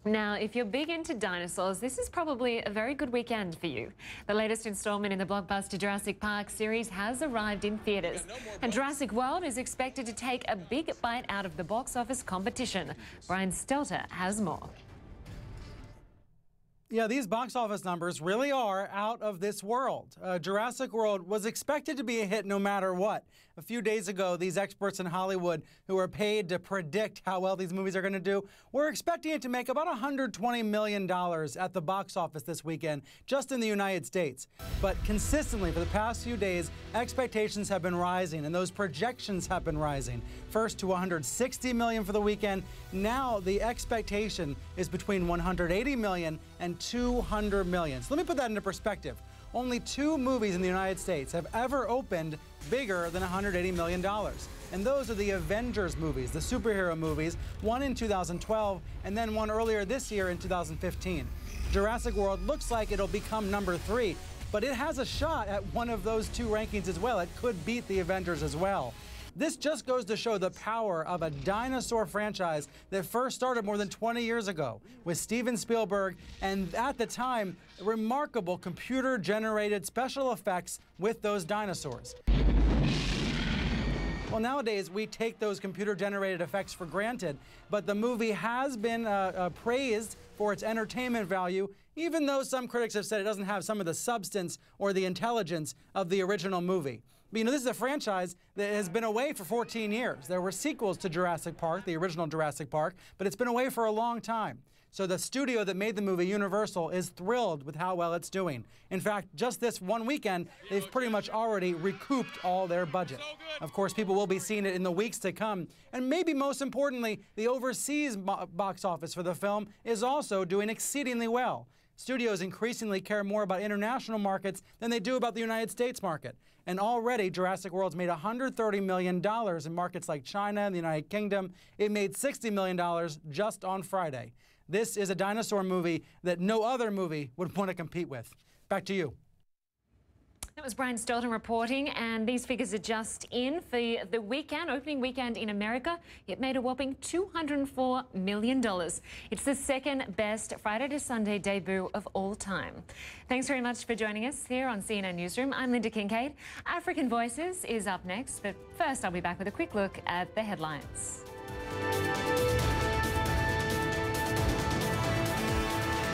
Now, if you're big into dinosaurs, this is probably a very good weekend for you. The latest installment in the blockbuster Jurassic Park series has arrived in theatres. And Jurassic World is expected to take a big bite out of the box office competition. Brian Stelter has more. Yeah, these box office numbers really are out of this world. Jurassic World was expected to be a hit no matter what. A few days ago, these experts in Hollywood who are paid to predict how well these movies are going to do were expecting it to make about $120 million at the box office this weekend, just in the United States. But consistently for the past few days, expectations have been rising and those projections have been rising. First to $160 million for the weekend. Now the expectation is between $180 million and $200 million. So let me put that into perspective. Only 2 movies in the United States have ever opened bigger than $180 million. And those are the Avengers movies, the superhero movies, one in 2012 and then one earlier this year in 2015. Jurassic World looks like it'll become number 3, but it has a shot at one of those 2 rankings as well. It could beat the Avengers as well. This just goes to show the power of a dinosaur franchise that first started more than 20 years ago with Steven Spielberg, and at the time, remarkable computer-generated special effects with those dinosaurs. Well, nowadays, we take those computer-generated effects for granted, but the movie has been praised for its entertainment value, even though some critics have said it doesn't have some of the substance or the intelligence of the original movie. But, you know, this is a franchise that has been away for 14 years. There were sequels to Jurassic Park, the original Jurassic Park, but it's been away for a long time. So the studio that made the movie, Universal, is thrilled with how well it's doing. In fact, just this one weekend, they've pretty much already recouped all their budget. Of course, people will be seeing it in the weeks to come. And maybe most importantly, the overseas box office for the film is also doing exceedingly well. Studios increasingly care more about international markets than they do about the United States market. And already, Jurassic World's made $130 million in markets like China and the United Kingdom. It made $60 million just on Friday. This is a dinosaur movie that no other movie would want to compete with. Back to you. That was Brian Stelter reporting, and these figures are just in for the weekend, opening weekend in America. It made a whopping $204 million. It's the second best Friday to Sunday debut of all time. Thanks very much for joining us here on CNN Newsroom. I'm Lynda Kinkade. African Voices is up next, but first I'll be back with a quick look at the headlines.